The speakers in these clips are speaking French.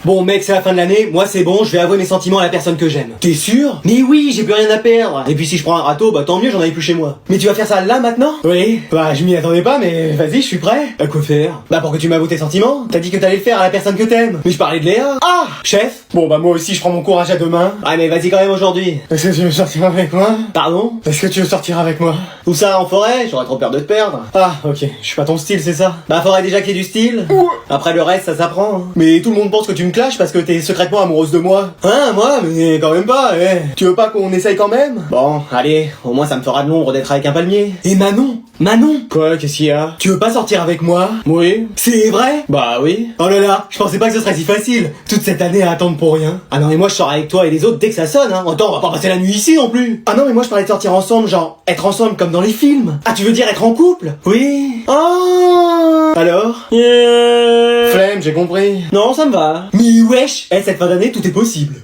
Bon mec, c'est la fin de l'année, moi c'est bon, je vais avouer mes sentiments à la personne que j'aime. T'es sûr? Mais oui, j'ai plus rien à perdre. Et puis si je prends un râteau, bah tant mieux, j'en avais plus chez moi. Mais tu vas faire ça là maintenant? Oui. Bah je m'y attendais pas, mais vas-y, je suis prêt. À quoi faire? Bah pour que tu m'avoues tes sentiments. T'as dit que t'allais le faire à la personne que t'aimes. Mais je parlais de Léa. Ah, chef. Bon bah moi aussi je prends mon courage à deux mains. Ah mais vas-y quand même aujourd'hui. Est-ce que tu veux sortir avec moi? Pardon? Est-ce que tu veux sortir avec moi? Où ça, en forêt? J'aurais trop peur de te perdre. Ah ok, je suis pas ton style, c'est ça? Bah forêt déjà qui est du style. Après le reste ça s'apprend. Hein. Mais tout le monde pense que tu me clashes parce que t'es secrètement amoureuse de moi. Hein, moi? Mais quand même pas, eh. Tu veux pas qu'on essaye quand même? Bon, allez, au moins ça me fera de l'ombre d'être avec un palmier. Et Manon? Manon? Quoi, qu'est-ce qu'il y a? Tu veux pas sortir avec moi? Oui. C'est vrai? Bah oui. Oh là là, je pensais pas que ce serait si facile. Toute cette année à attendre pour rien. Ah non mais moi je sors avec toi et les autres dès que ça sonne, hein. Attends, on va pas passer la nuit ici non plus. Ah non mais moi je parlais de sortir ensemble, genre être ensemble comme dans les films. Ah tu veux dire être en couple? Oui. Oh. Alors? Flemme, j'ai compris. Non, ça me va. Mais wesh, cette fin d'année tout est possible.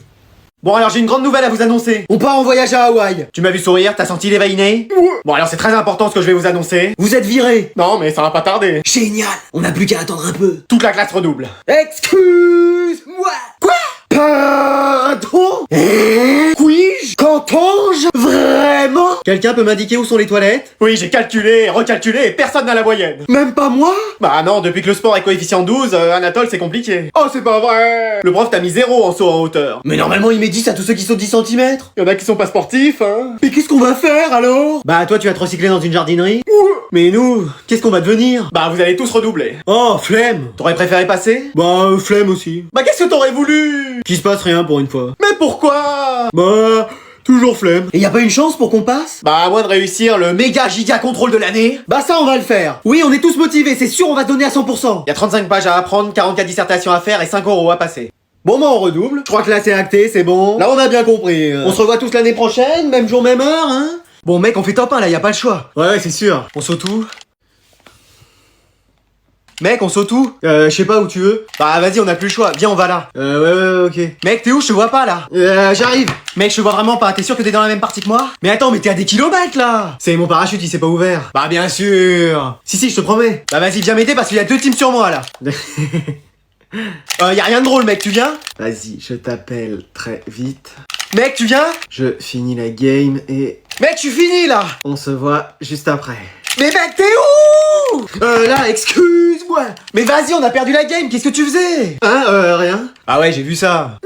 Bon alors j'ai une grande nouvelle à vous annoncer. On part en voyage à Hawaï. Tu m'as vu sourire, t'as senti l'évahiné? Bon alors c'est très important ce que je vais vous annoncer. Vous êtes virés. Non mais ça va pas tarder. Génial. On n'a plus qu'à attendre un peu. Toute la classe redouble. Excuse-moi. Quoi? Pardon? Puis-je? Qu'entends-je? Vraiment? Quelqu'un peut m'indiquer où sont les toilettes? Oui, j'ai calculé, recalculé et personne n'a la moyenne. Même pas moi? Bah non, depuis que le sport est coefficient 12, Anatole c'est compliqué. Oh c'est pas vrai. Le prof t'a mis 0 en saut en hauteur. Mais normalement il met 10 à tous ceux qui sautent 10 cm. Y'en a qui sont pas sportifs, hein. Mais qu'est-ce qu'on va faire alors? Bah toi tu vas te recycler dans une jardinerie. Mais nous, qu'est-ce qu'on va devenir? Bah vous allez tous redoubler. Oh, flemme. T'aurais préféré passer? Bah flemme aussi. Bah qu'est-ce que t'aurais voulu? Qu'il se passe rien pour une fois. Mais pourquoi? Bah... toujours flemme. Et y a pas une chance pour qu'on passe? Bah à moins de réussir le méga giga contrôle de l'année. Bah ça on va le faire. Oui on est tous motivés, c'est sûr on va donner à 100%. Y a 35 pages à apprendre, 44 dissertations à faire et 5 € à passer. Bon bah on redouble. Je crois que là c'est acté, c'est bon. Là on a bien compris. On se revoit tous l'année prochaine, même jour, même heure, hein. Bon mec on fait top 1 là, y a pas le choix. Ouais c'est sûr. On saute où? Mec, on saute où? Je sais pas où tu veux. Bah vas-y, on a plus le choix. Viens, on va là. Ouais, ok. Mec, t'es où? Je te vois pas là. J'arrive. Mec, je te vois vraiment pas. T'es sûr que t'es dans la même partie que moi? Mais attends, mais t'es à des kilomètres là. C'est mon parachute, il s'est pas ouvert. Bah bien sûr. Si, je te promets. Bah vas-y, viens m'aider parce qu'il y a 2 teams sur moi là. Y a rien de drôle, mec, tu viens? Vas-y, je t'appelle très vite. Mec, tu viens? Je finis la game et... Mec, tu finis là. On se voit juste après. Mais mec, t'es où? Là, excuse-moi. Mais vas-y, on a perdu la game, qu'est-ce que tu faisais? Hein, rien. Ah ouais, j'ai vu ça.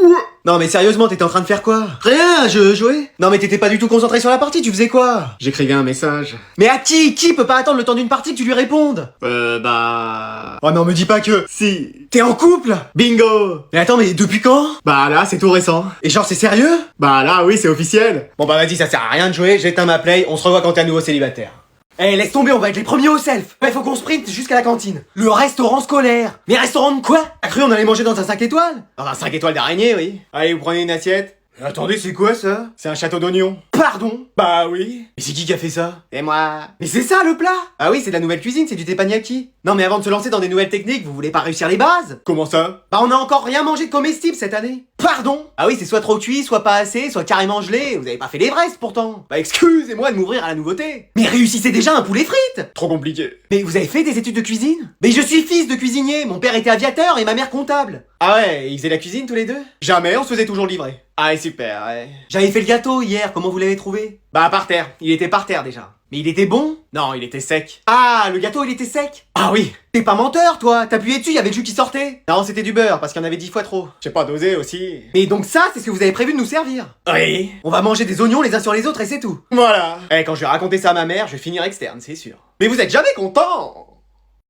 Non mais sérieusement, t'étais en train de faire quoi? Rien, je jouais. Non mais t'étais pas du tout concentré sur la partie, tu faisais quoi? J'écrivais un message. Mais à qui? Qui peut pas attendre le temps d'une partie que tu lui répondes? Bah... Oh non, me dis pas que... Si. T'es en couple? Bingo. Mais attends, mais depuis quand? Bah là, c'est tout récent. Et genre, c'est sérieux? Bah là, oui, c'est officiel. Bon bah vas-y, ça sert à rien de jouer, j'éteins ma play, on se revoit quand t'es à nouveau célibataire. Eh, laisse tomber, on va être les premiers au self. Il faut qu'on sprinte jusqu'à la cantine. Le restaurant scolaire. Mais restaurant de quoi? T'as cru on allait manger dans un 5 étoiles? Dans un 5 étoiles d'araignée, oui. Allez, vous prenez une assiette. Attendez, c'est quoi ça? C'est un château d'oignons. Pardon? Bah oui. Mais c'est qui a fait ça? Et moi. Mais c'est ça le plat? Ah oui, c'est de la nouvelle cuisine, c'est du teppanyaki. Non mais avant de se lancer dans des nouvelles techniques, vous voulez pas réussir les bases? Comment ça? Bah on a encore rien mangé de comestible cette année. Pardon? Ah oui, c'est soit trop cuit, soit pas assez, soit carrément gelé. Vous avez pas fait l'Everest pourtant. Bah excusez-moi de m'ouvrir à la nouveauté. Mais réussissez déjà un poulet frites. Trop compliqué. Mais vous avez fait des études de cuisine? Mais je suis fils de cuisinier, mon père était aviateur et ma mère comptable. Ah ouais, ils faisaient la cuisine tous les deux? Jamais, on se faisait toujours livrer. Ah ouais, super, ouais. J'avais fait le gâteau hier, comment vous l'avez trouvé? Bah par terre, il était par terre déjà. Mais il était bon? Non, il était sec. Ah, le gâteau il était sec? Ah oui. T'es pas menteur toi, t'appuyais dessus, il y avait le jus qui sortait. Non, c'était du beurre, parce qu'il y en avait 10 fois trop. J'ai pas dosé aussi. Mais donc ça, c'est ce que vous avez prévu de nous servir? Oui. On va manger des oignons les uns sur les autres et c'est tout. Voilà. Eh, quand je vais raconter ça à ma mère, je vais finir externe, c'est sûr. Mais vous êtes jamais content.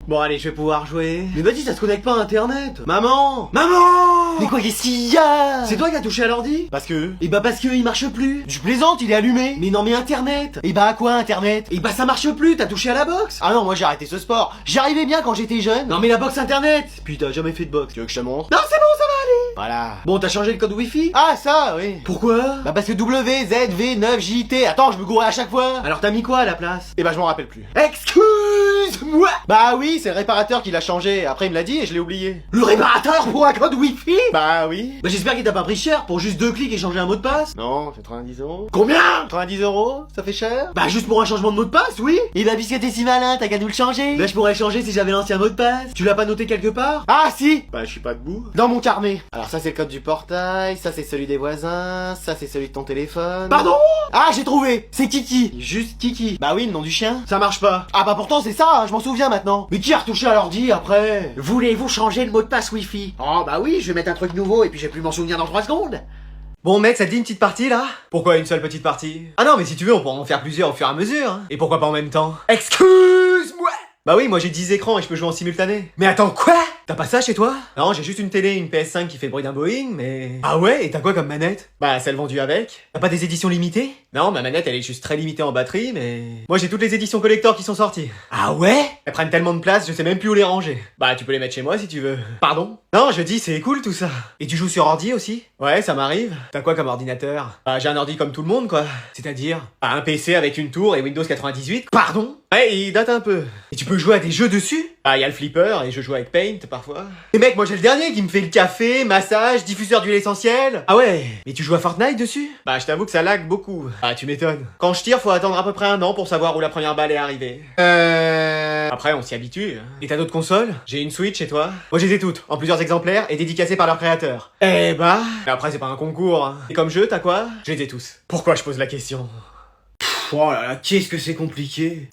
Bon allez, je vais pouvoir jouer. Mais vas-y, ça se connecte pas à internet. Maman! Maman! Mais quoi, qu'est-ce qu'il y a? C'est toi qui as touché à l'ordi? Parce que... Eh bah parce que il marche plus. Je plaisante, il est allumé. Mais non mais internet. Et bah à quoi internet? Et bah ça marche plus, t'as touché à la box. Ah non, moi j'ai arrêté ce sport. J'y arrivais bien quand j'étais jeune. Non mais la box internet. Puis t'as jamais fait de box. Tu veux que je te montre? Non c'est bon, ça va aller. Voilà. Bon, t'as changé le code wifi? Ah ça, oui. Pourquoi? Bah parce que WZV9JT. Attends, je me gourais à chaque fois. Alors t'as mis quoi à la place? Eh bah je m'en rappelle plus. Excuse Excuse-moi. Bah oui, c'est le réparateur qui l'a changé. Après il me l'a dit et je l'ai oublié. Le réparateur pour un code Wi-Fi? Bah oui. Bah j'espère qu'il t'a pas pris cher pour juste 2 clics et changer un mot de passe. Non, c'est 90 euros. Combien? 90 euros, ça fait cher? Bah juste pour un changement de mot de passe, oui. Et bah puisque t'es si malin, t'as qu'à nous le changer. Bah je pourrais changer si j'avais l'ancien mot de passe. Tu l'as pas noté quelque part? Ah si. Bah je suis pas debout. Dans mon carnet. Alors ça c'est le code du portail, ça c'est celui des voisins, ça c'est celui de ton téléphone. Pardon? Ah j'ai trouvé. C'est Kiki. Juste Kiki. Bah oui, le nom du chien. Ça marche pas. Ah bah pourtant c'est ça, hein, je m'en souviens maintenant. Mais qui a retouché à l'ordi après? Voulez-vous changer le mot de passe Wi-Fi? Oh bah oui, je vais mettre un truc nouveau et puis je vais plus m'en souvenir dans 3 secondes. Bon mec, ça te dit une petite partie là? Pourquoi une seule petite partie? Ah non mais si tu veux on pourra en faire plusieurs au fur et à mesure hein. Et pourquoi pas en même temps? Excuse-moi. Bah oui, moi j'ai 10 écrans et je peux jouer en simultané. Mais attends, quoi? T'as pas ça chez toi? Non, j'ai juste une télé, une PS5 qui fait le bruit d'un Boeing, mais... Ah ouais? Et t'as quoi comme manette? Bah, celle vendue avec. T'as pas des éditions limitées? Non, ma manette elle est juste très limitée en batterie, mais... Moi j'ai toutes les éditions collector qui sont sorties. Ah ouais? Elles prennent tellement de place, je sais même plus où les ranger. Bah, tu peux les mettre chez moi si tu veux. Pardon? Non, je dis, c'est cool tout ça. Et tu joues sur ordi aussi? Ouais, ça m'arrive. T'as quoi comme ordinateur? Bah, j'ai un ordi comme tout le monde, quoi. C'est-à-dire? Bah, un PC avec une tour et Windows 98. Pardon? Ouais, il date un peu. Et tu peux jouer à des jeux dessus? Ah, y a le flipper et je joue avec Paint parfois. Et mec, moi j'ai le dernier qui me fait le café, massage, diffuseur d'huile essentielle. Ah ouais? Mais tu joues à Fortnite dessus? Bah, je t'avoue que ça lag beaucoup. Ah, tu m'étonnes. Quand je tire, faut attendre à peu près 1 an pour savoir où la première balle est arrivée. Après, on s'y habitue. Et t'as d'autres consoles? J'ai une Switch chez toi? Moi, j'ai toutes, en plusieurs exemplaires et dédicacées par leur créateur. Eh bah... Mais après, c'est pas un concours. Hein. Et comme jeu, t'as quoi? Je les ai tous. Pourquoi je pose la question? Oh là là, qu'est-ce que c'est compliqué.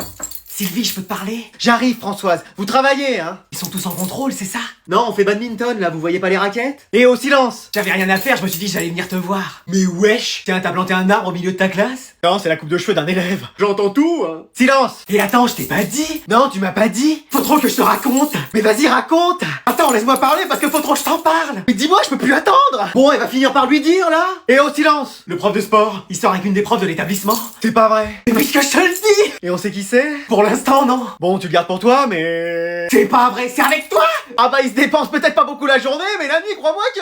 Sylvie, je peux te parler? J'arrive, Françoise. Vous travaillez, hein? Ils sont tous en contrôle, c'est ça? Non, on fait badminton, là, vous voyez pas les raquettes? Et au silence! J'avais rien à faire, je me suis dit que j'allais venir te voir. Mais wesh! Tiens, t'as planté un arbre au milieu de ta classe? Non, c'est la coupe de cheveux d'un élève. J'entends tout, hein. Silence! Et attends, je t'ai pas dit? Non, tu m'as pas dit? Faut trop que je te raconte! Mais vas-y, raconte! Attends, laisse-moi parler parce que faut trop que je t'en parle! Mais dis-moi, je peux plus attendre! Bon, elle va finir par lui dire, là! Et au silence! Le prof de sport, il sort avec une des profs de l'établissement. C'est pas vrai! Mais puisque je te le dis! Et on sait qui c'est? Pour l'instant, non! Bon, tu le gardes pour toi, mais... C'est pas vrai, c'est avec toi! Ah bah, il se dépense peut-être pas beaucoup la journée, mais la nuit, crois-moi que...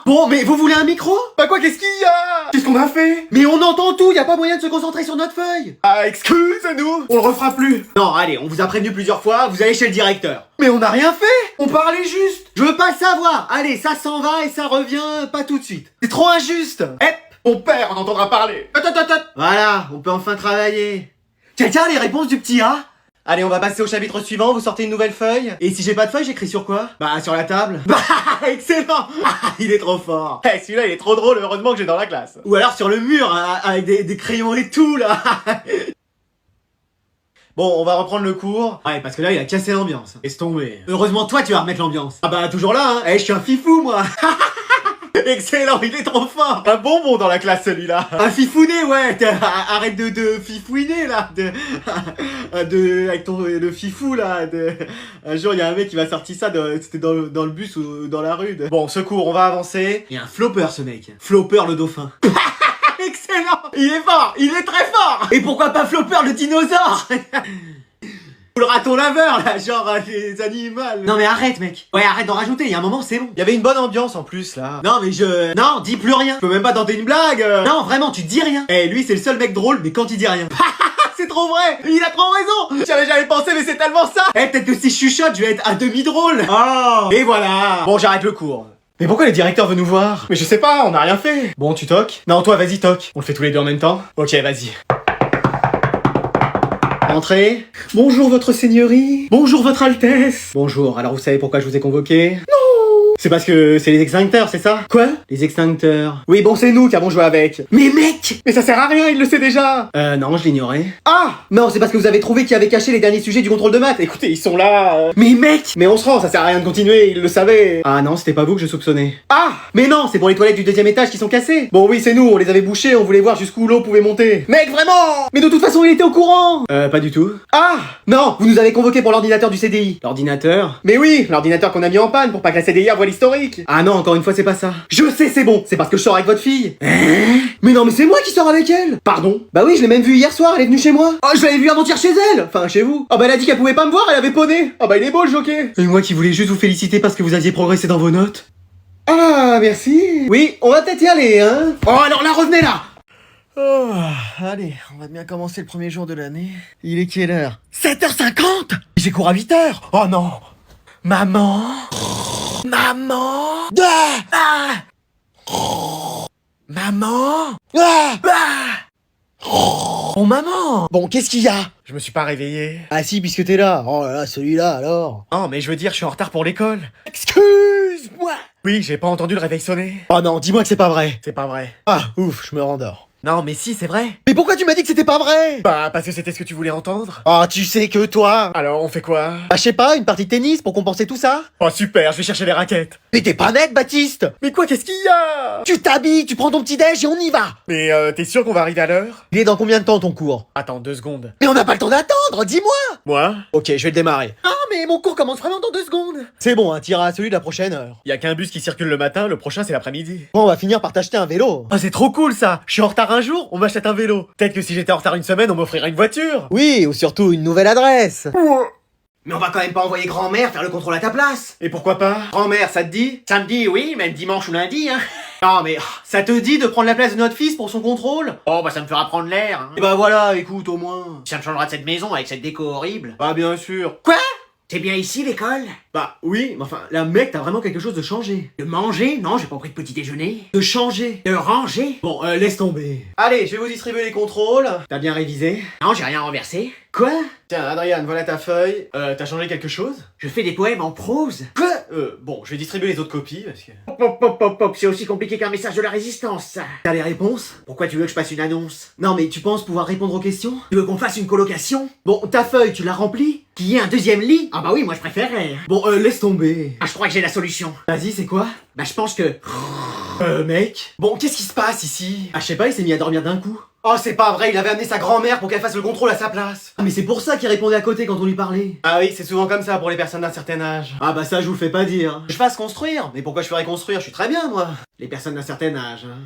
Bon, mais vous voulez un micro? Bah quoi, qu'est-ce qu'il y a? Qu'est-ce qu'on a fait? Mais on entend tout, y a pas moyen de se concentrer sur notre feuille. Ah, excuse-nous. On le refera plus. Non, allez, on vous a prévenu plusieurs fois, vous allez chez le directeur. Mais on n'a rien fait. On parlait juste. Je veux pas savoir. Allez, ça s'en va et ça revient pas tout de suite. C'est trop injuste. Mon père en entendra parler. Voilà, on peut enfin travailler. Quelqu'un a les réponses du petit A? Allez, on va passer au chapitre suivant, vous sortez une nouvelle feuille. Et si j'ai pas de feuille, j'écris sur quoi? Bah, sur la table. Bah, excellent. Il est trop fort. Eh, celui-là, il est trop drôle, heureusement que j'ai dans la classe. Ou alors sur le mur, hein, avec des crayons et tout, là. Bon, on va reprendre le cours. Ouais, parce que là, il a cassé l'ambiance. Laisse tomber. Heureusement, toi, tu vas remettre l'ambiance. Ah bah, toujours là, hein. Eh, je suis un fifou, moi. Excellent, il est trop fort. Un bonbon dans la classe, celui-là. Un fifouné, ouais. Arrête de fifouiner, là. Avec le fifou, là. Un jour, il y a un mec qui m'a sorti ça, c'était dans le bus ou dans la rue. Bon, secours, on va avancer. Il y a un flopper, ce mec. Flopper, le dauphin. Excellent. Il est fort, il est très fort. Et pourquoi pas Flopper, le dinosaure? Ou le raton laveur, là, genre les animaux. Non mais arrête, mec. Ouais, arrête d'en rajouter, il y a un moment, c'est bon. Il y avait une bonne ambiance en plus, là. Non, mais Non, dis plus rien. Je peux même pas tenter une blague. Non, vraiment, tu dis rien. Eh, lui, c'est le seul mec drôle, mais quand il dit rien. C'est trop vrai. Il a trop raison. J'avais jamais pensé, mais c'est tellement ça. Eh, peut-être que si je chuchote, je vais être à demi drôle. Oh. Et voilà. Bon, j'arrête le cours. Mais pourquoi le directeur veut nous voir? Mais je sais pas, on n'a rien fait. Bon, tu toques? Non, toi, vas-y, toque. On le fait tous les deux en même temps? Ok, vas-y. Entrez. Bonjour, votre seigneurie. Bonjour, votre altesse. Bonjour, alors vous savez pourquoi je vous ai convoqué? Non. C'est parce que c'est les extincteurs, c'est ça? Quoi? Les extincteurs. Oui, bon, c'est nous qui avons joué avec. Mais mec! Mais ça sert à rien, il le sait déjà. Non, je l'ignorais. Ah! Non, c'est parce que vous avez trouvé qui avait caché les derniers sujets du contrôle de maths. Écoutez, ils sont là. Mais mec! Mais on se rend, ça sert à rien de continuer, il le savait. Ah non, c'était pas vous que je soupçonnais. Ah! Mais non, c'est pour les toilettes du 2e étage qui sont cassées. Bon, oui, c'est nous, on les avait bouchées, on voulait voir jusqu'où l'eau pouvait monter. Mec, vraiment! Mais de toute façon, il était au courant. Pas du tout. Ah! Non, vous nous avez convoqué pour l'ordinateur du CDI. L'ordinateur? Mais oui, l'ordinateur qu'on a mis en panne pour pas que la CDI voit l'historique. Ah non, encore une fois, c'est pas ça. Je sais, c'est bon, c'est parce que je sors avec votre fille. Mais non, mais c'est moi qui sors avec elle. Pardon? Bah oui, je l'ai même vue hier soir, elle est venue chez moi. Oh, je l'avais vue avant-hier chez elle. Enfin, chez vous. Oh bah elle a dit qu'elle pouvait pas me voir, elle avait poney. Oh bah il est beau le jockey. Et moi qui voulais juste vous féliciter parce que vous aviez progressé dans vos notes. Ah, merci. Oui, on va peut-être y aller, hein. Oh, alors là, revenez là. Oh, allez, on va bien commencer le premier jour de l'année. Il est quelle heure? 7h50. J'ai cours à 8h. Oh non. Maman. Maman. Ah. Ah. Maman. Ah. Ah. Oh maman. Bon, qu'est-ce qu'il y a? Je me suis pas réveillé. Ah si, puisque t'es là. Oh là là, celui-là alors. Non, mais je veux dire, je suis en retard pour l'école. Excuse-moi. Oui, j'ai pas entendu le réveil sonner. Oh non, dis-moi que c'est pas vrai. C'est pas vrai. Ah, ouf, je me rendors. Non, mais si, c'est vrai. Mais pourquoi tu m'as dit que c'était pas vrai? Bah, parce que c'était ce que tu voulais entendre. Ah, tu sais que toi. Alors, on fait quoi? Bah, je sais pas, une partie de tennis pour compenser tout ça? Oh, super, je vais chercher les raquettes. Mais t'es pas net, Baptiste. Mais quoi, qu'est-ce qu'il y a? Tu t'habilles, tu prends ton petit déj et on y va. Mais t'es sûr qu'on va arriver à l'heure? Il est dans combien de temps ton cours? Attends, 2 secondes. Mais on n'a pas le temps d'attendre, dis-moi. Moi? Ok, je vais le démarrer. Ah, mais mon cours commence vraiment dans 2 secondes. C'est bon, hein, t'iras à celui de la prochaine heure. Y a qu'un bus qui circule le matin, le prochain c'est l'après-midi. Bon, on va finir par t'acheter un vélo. Oh, c'est trop cool ça. Je suis en retard un jour, on m'achète un vélo. Peut-être que si j'étais en retard une semaine, on m'offrirait une voiture. Oui, ou surtout une nouvelle adresse. Mais on va quand même pas envoyer grand-mère faire le contrôle à ta place. Et pourquoi pas? Grand-mère, ça te dit? Samedi, oui, même dimanche ou lundi, hein. Non mais, ça te dit de prendre la place de notre fils pour son contrôle? Oh, bah ça me fera prendre l'air, hein. Et bah voilà, écoute au moins. Ça me changera de cette maison avec cette déco horrible. Ah bien sûr. Quoi? C'est bien ici l'école? Bah oui, mais enfin, là mec, t'as vraiment quelque chose de changé. De manger? Non, j'ai pas pris de petit déjeuner. De changer. De ranger? Bon, laisse tomber. Allez, je vais vous distribuer les contrôles. T'as bien révisé? Non, j'ai rien renversé. Quoi? Tiens, Adrien, voilà ta feuille. T'as changé quelque chose? Je fais des poèmes en prose. Quoi? Bon, je vais distribuer les autres copies parce que... Hop, hop, hop, hop, hop, c'est aussi compliqué qu'un message de la résistance, ça. T'as les réponses? Pourquoi tu veux que je passe une annonce? Non, mais tu penses pouvoir répondre aux questions? Tu veux qu'on fasse une colocation? Bon, ta feuille, tu l'as remplie? Qu'il y ait un deuxième lit? Ah bah oui, moi je préférerais. Bon, laisse tomber. Ah, je crois que j'ai la solution. Vas-y, c'est quoi? Bah je pense que... Mec. Bon, qu'est-ce qui se passe ici? Ah, je sais pas, il s'est mis à dormir d'un coup. Oh, c'est pas vrai, il avait amené sa grand-mère pour qu'elle fasse le contrôle à sa place. Ah, mais c'est pour ça qu'il répondait à côté quand on lui parlait. Ah oui, c'est souvent comme ça pour les personnes d'un certain âge. Ah bah ça, je vous le fais pas dire. Je fasse construire. Mais pourquoi je ferais construire? Je suis très bien, moi. Les personnes d'un certain âge, hein.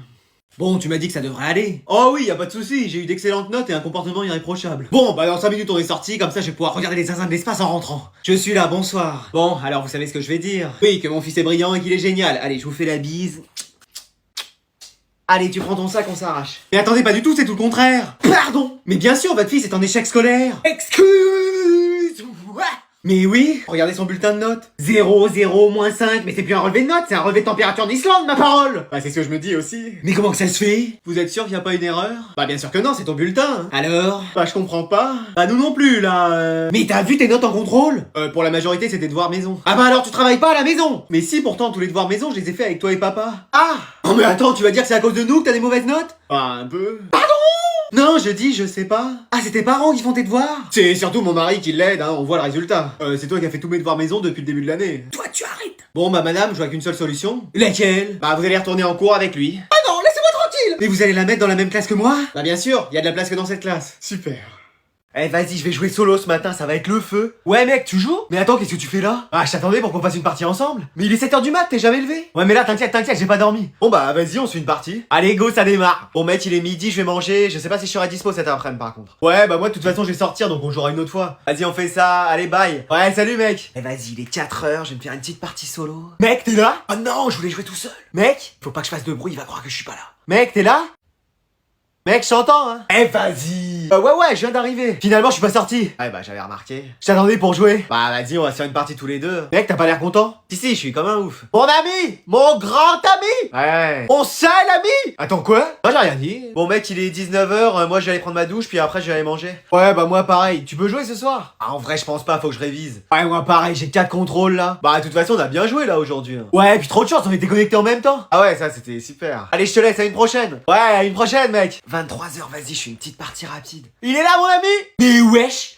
Bon, tu m'as dit que ça devrait aller. Oh oui, y a pas de souci, j'ai eu d'excellentes notes et un comportement irréprochable. Bon, bah dans 5 minutes on est sorti, comme ça je vais pouvoir regarder les zinzins de l'espace en rentrant. Je suis là, bonsoir. Bon, alors vous savez ce que je vais dire? Oui, que mon fils est brillant et qu'il est génial. Allez, je vous fais la bise. Allez, tu prends ton sac, on s'arrache. Mais attendez, pas du tout, c'est tout le contraire. Pardon. Mais bien sûr, votre fils est en échec scolaire. Excuse-moi. Mais oui, regardez son bulletin de notes. 0, 0, moins 5, mais c'est plus un relevé de notes, c'est un relevé de température d'Islande, ma parole. Bah c'est ce que je me dis aussi. Mais comment que ça se fait? Vous êtes sûr qu'il y a pas une erreur? Bah bien sûr que non, c'est ton bulletin. Hein. Alors? Bah je comprends pas. Bah nous non plus, là. Mais t'as vu tes notes en contrôle? Pour la majorité, c'est des devoirs maison. Ah bah alors tu travailles pas à la maison? Mais si, pourtant, tous les devoirs maison, je les ai fait avec toi et papa. Ah! Oh mais attends, tu vas dire que c'est à cause de nous que t'as des mauvaises notes? Bah un peu. Pardon? Non, je dis, je sais pas. Ah, c'est tes parents qui font tes devoirs? C'est surtout mon mari qui l'aide, hein, on voit le résultat. C'est toi qui as fait tous mes devoirs maison depuis le début de l'année. Toi, tu arrêtes. Bon, bah madame, je vois qu'une seule solution. Laquelle? Bah vous allez retourner en cours avec lui. Ah non, laissez-moi tranquille. Mais vous allez la mettre dans la même classe que moi? Bah bien sûr, y a de la place que dans cette classe. Super. Eh vas-y, je vais jouer solo ce matin, ça va être le feu. Ouais mec, tu joues? Mais attends, qu'est-ce que tu fais là? Ah, je t'attendais pour qu'on fasse une partie ensemble. Mais il est 7h du mat, t'es jamais levé? Ouais mais là, t'inquiète, j'ai pas dormi. Bon bah vas-y, on se fait une partie. Allez go, ça démarre. Bon mec, il est midi, je vais manger. Je sais pas si je serai dispo cet après-midi par contre. Ouais bah moi de toute façon je vais sortir donc on jouera une autre fois. Vas-y, on fait ça, allez bye. Ouais, salut mec. Eh vas-y, il est 4h, je vais me faire une petite partie solo. Mec, t'es là? Oh non, je voulais jouer tout seul. Mec, faut pas que je fasse de bruit, il va croire que je suis pas là. Mec, t'es là? Mec, je t'entends, hein. Eh, vas-y. Ouais, je viens d'arriver. Finalement, je suis pas sorti. Ouais, bah, j'avais remarqué. Je t'attendais pour jouer. Bah, vas-y, on va se faire une partie tous les deux. Mec, t'as pas l'air content? Si, je suis comme un ouf. Mon ami! Mon grand ami! Ouais. Mon seul ami! Attends, quoi? Moi, j'ai rien dit. Bon, mec, il est 19h, moi, je vais aller prendre ma douche, puis après, je vais aller manger. Ouais, bah, moi, pareil. Tu peux jouer ce soir? Ah, en vrai, je pense pas, faut que je révise. Ouais, moi, pareil, j'ai 4 contrôles, là. Bah, de toute façon, on a bien joué, là, aujourd'hui. Ouais, puis trop de chance, on était connectés en même temps. Ah ouais, ça, c'était super. Allez, je te laisse, à une prochaine. Ouais, à une prochaine, mec. 23h, vas-y, je fais une petite partie rapide. Il est là, mon ami? Mais wesh!